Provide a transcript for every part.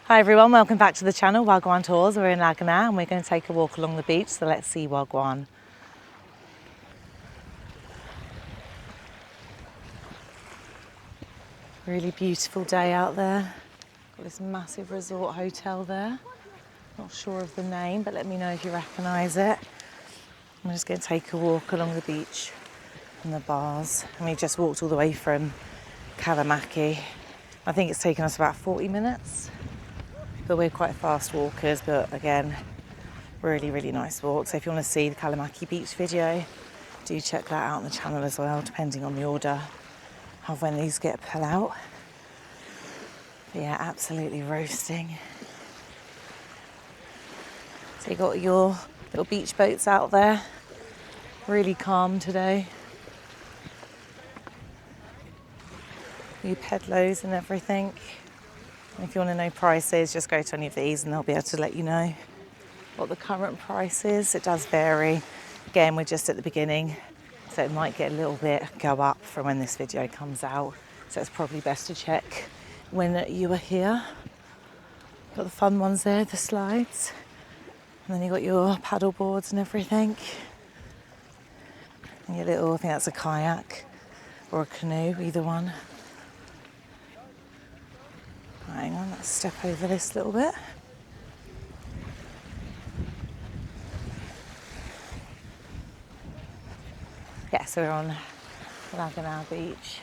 Hi everyone, welcome back to the channel, Wagwan Tours. We're in Laganas and we're going to take a walk along the beach, so let's see Wagwan. Really beautiful day out there. Got this massive resort hotel there. Not sure of the name, but let me know if you recognise it. I'm just going to take a walk along the beach and the bars. And we just walked all the way from Kalamaki. I think it's taken us about 40 minutes. But we're quite fast walkers, but again, really nice walk. So if you want to see the Kalamaki beach video, do check that out on the channel as well, depending on the order of when these get put out. But yeah, absolutely roasting. So you got your little beach boats out there, really calm today. New pedlos and everything. If you want to know prices, just go to any of these and they'll be able to let you know what the current price is. It does vary. Again, we're just at the beginning, so it might get a little bit go up from when this video comes out. So it's probably best to check when you are here. Got the fun ones there, the slides. And then you got your paddle boards and everything. And your little, I think that's a kayak or a canoe, either one. Hang on, let's step over this a little bit. Yeah, so we're on Laganas Beach.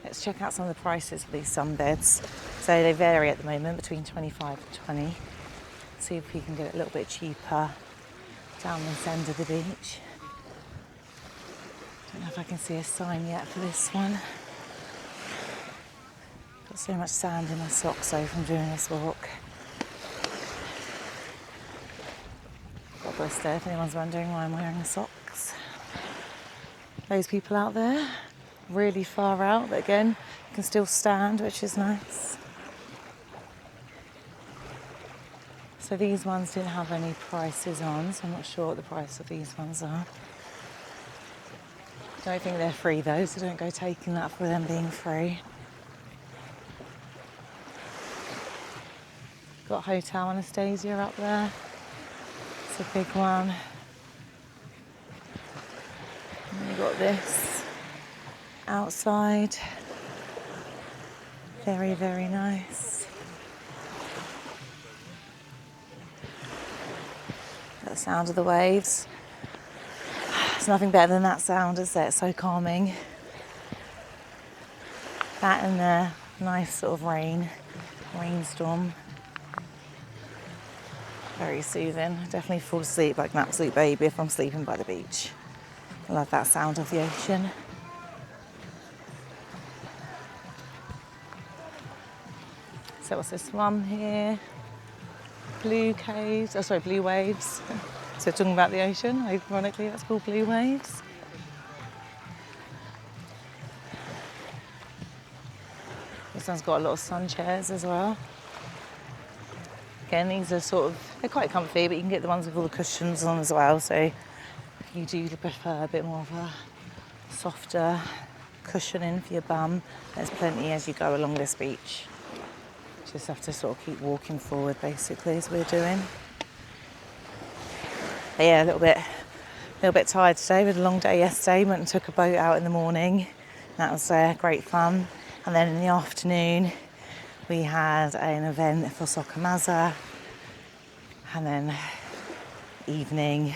Let's check out some of the prices of these sunbeds. So they vary at the moment between 25 and 20. See if we can get it a little bit cheaper down this end of the beach. Don't know if I can see a sign yet for this one. Got so much sand in my socks though from doing this walk. Got a blister if anyone's wondering why I'm wearing the socks. Those people out there, really far out, but again, you can still stand, which is nice. So these ones didn't have any prices on, so I'm not sure what the price of these ones are. Don't think they're free though, so don't go taking that for them being free. Got Hotel Anastasia up there. It's a big one. And you've got this outside. Very nice. Got the sound of the waves. There's nothing better than that sound, is there? It's so calming. That and the nice sort of rainstorm. Very soothing. Definitely fall asleep like an absolute baby if I'm sleeping by the beach. I love that sound of the ocean. So what's this one here? Blue waves. So talking about the ocean, ironically that's called blue waves. This one's got a lot of sun chairs as well. Again, these are they're quite comfy, but you can get the ones with all the cushions on as well. So if you do prefer a bit more of a softer cushioning for your bum, there's plenty as you go along this beach. Just have to sort of keep walking forward, basically, as we're doing. But yeah, a little bit tired today. We had a long day yesterday. Went and took a boat out in the morning. That was great fun. And then in the afternoon, we had an event for Soccer Mazza, and then evening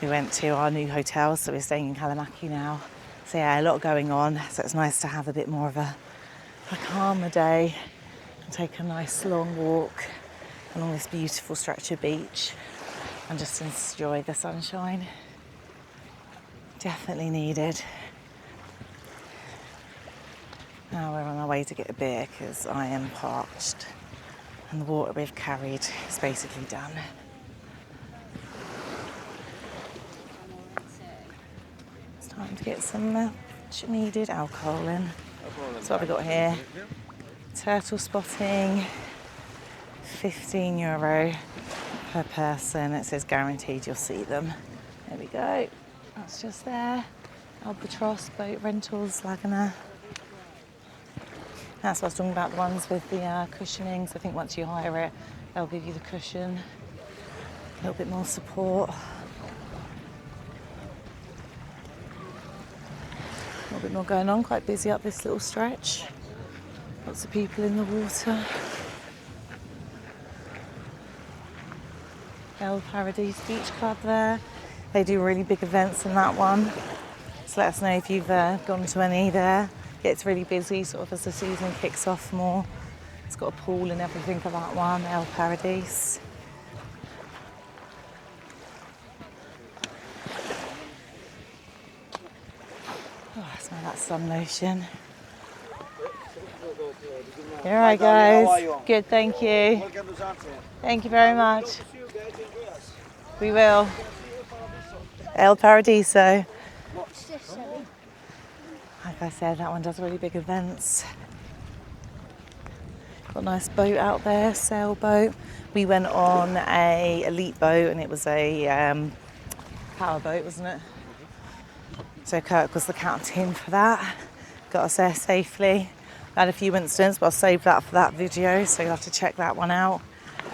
we went to our new hotel, so we're staying in Kalamaki now. So yeah, a lot going on, so it's nice to have a bit more of a calmer day and take a nice long walk along this beautiful stretch of beach and just enjoy the sunshine. Definitely needed. Now we're on our way to get a beer because I am parched and the water we've carried is basically done. It's time to get some much needed alcohol in. So what have we got here? Turtle spotting, €15 per person. It says guaranteed you'll see them. There we go. That's just there. Albatross boat rentals, Laganas. That's what I was talking about, the ones with the cushioning. So I think once you hire it, they'll give you the cushion, a little bit more support. A little bit more going on, quite busy up this little stretch. Lots of people in the water. El Paradise Beach Club there. They do really big events in that one. So let us know if you've gone to any there. Yeah, it's really busy sort of as the season kicks off more. It's got a pool and everything for that one, El Paradise. Oh, I smell that sun lotion. You're right, guys. How are you? Good, thank you. Welcome to Zante. Thank you very much. See you guys, enjoy us. We will. El Paradiso. Like I said, that one does really big events. Got a nice boat out there, sailboat. We went on a elite boat and it was a power boat, wasn't it? So Kirk was the captain for that. Got us there safely. Had a few incidents, but I'll save that for that video, so you'll have to check that one out.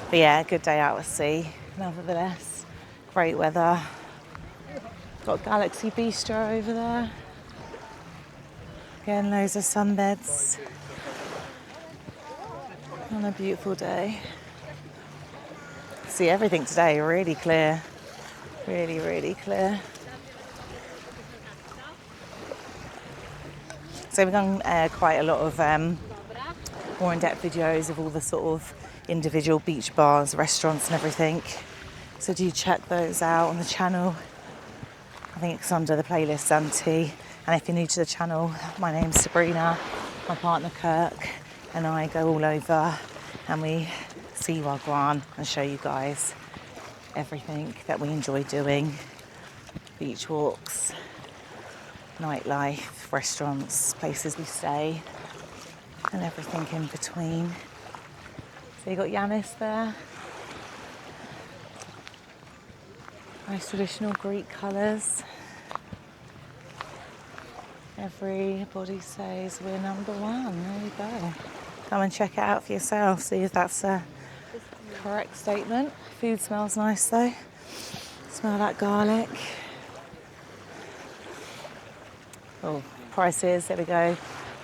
But yeah, good day out at sea, nevertheless. Great weather. Got Galaxy Bistro over there. Again, loads of sunbeds. On a beautiful day. See everything today, really clear. Really, really clear. So we've done quite a lot of more in-depth videos of all the sort of individual beach bars, restaurants and everything. So do check those out on the channel. I think it's under the playlist Zante. And if you're new to the channel, my name's Sabrina, my partner Kirk, and I go all over and we see Wagwan and show you guys everything that we enjoy doing. Beach walks, nightlife, restaurants, places we stay, and everything in between. So you got Yanis there. Nice traditional Greek colours. Everybody says we're number one. There you go. Come and check it out for yourself. See if that's a correct statement. Food smells nice though. Smell that garlic. Oh, prices, there we go.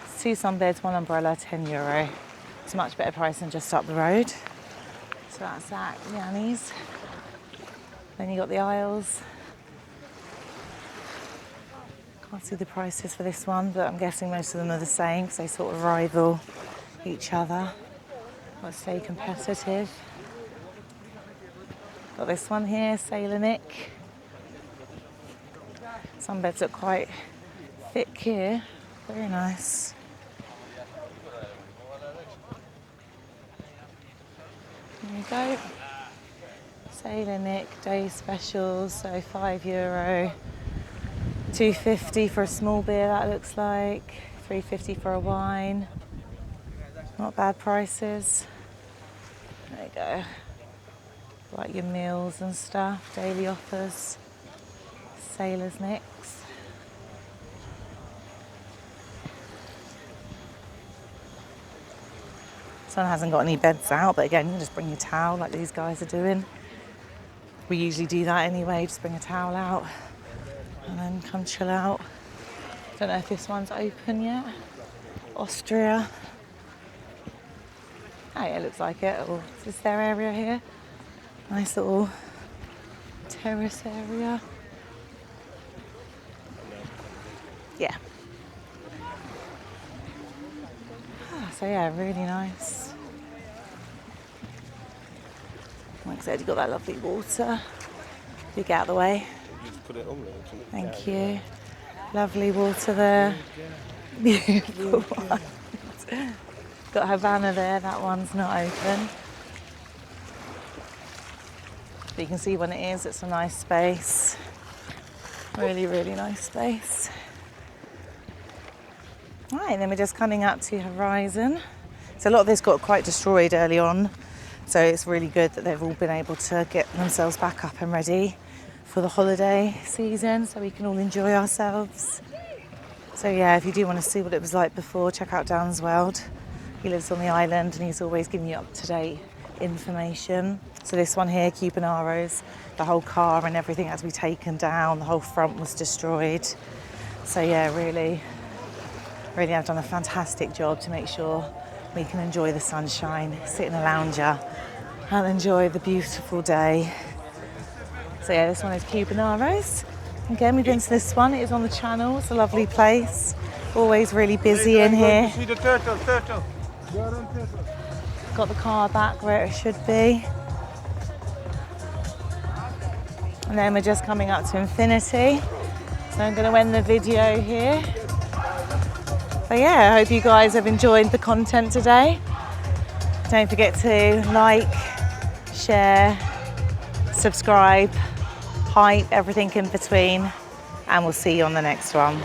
It's 2 sunbeds, 1 umbrella, €10. It's a much better price than just up the road. So that's that, Yanni's. Then you got the aisles. Can't see the prices for this one, but I'm guessing most of them are the same because they sort of rival each other. Got to stay competitive. Got this one here, Sailor Nick. Some beds look quite thick here. Very nice. There you go. Sailor Nick day specials, so €5. $2.50 for a small beer, that looks like. $3.50 for a wine. Not bad prices. There you go. Like your meals and stuff, daily offers. Sailor's Nicks. This one hasn't got any beds out, but again, you can just bring your towel like these guys are doing. We usually do that anyway, just bring a towel out and then come chill out. Don't know if this one's open yet. Austria. Oh yeah, it looks like it. Oh, is this their area here? Nice little terrace area. Yeah. So yeah, really nice. Like I said, you've got that lovely water. You get out of the way. Put it on there. Thank you. Lovely water there. Beautiful one. Got Havana there, that one's not open. But you can see when it is, it's a nice space. Really, really nice space. Right, then we're just coming up to Horizon. So a lot of this got quite destroyed early on. So it's really good that they've all been able to get themselves back up and ready for the holiday season so we can all enjoy ourselves. So yeah, if you do want to see what it was like before, check out Dan's World. He lives on the island and he's always giving you up-to-date information. So this one here, Cubonaros, the whole car and everything has to be taken down. The whole front was destroyed. So yeah, really have done a fantastic job to make sure we can enjoy the sunshine, sit in a lounger and enjoy the beautiful day. So yeah, this one is Cubonaros. Again, we've been to this one. It is on the channel. It's a lovely place. Always really busy in here. See the turtle. Got the car back where it should be. And then we're just coming up to infinity. So I'm going to end the video here. But yeah, I hope you guys have enjoyed the content today. Don't forget to like, share, subscribe, hype, everything in between. And we'll see you on the next one.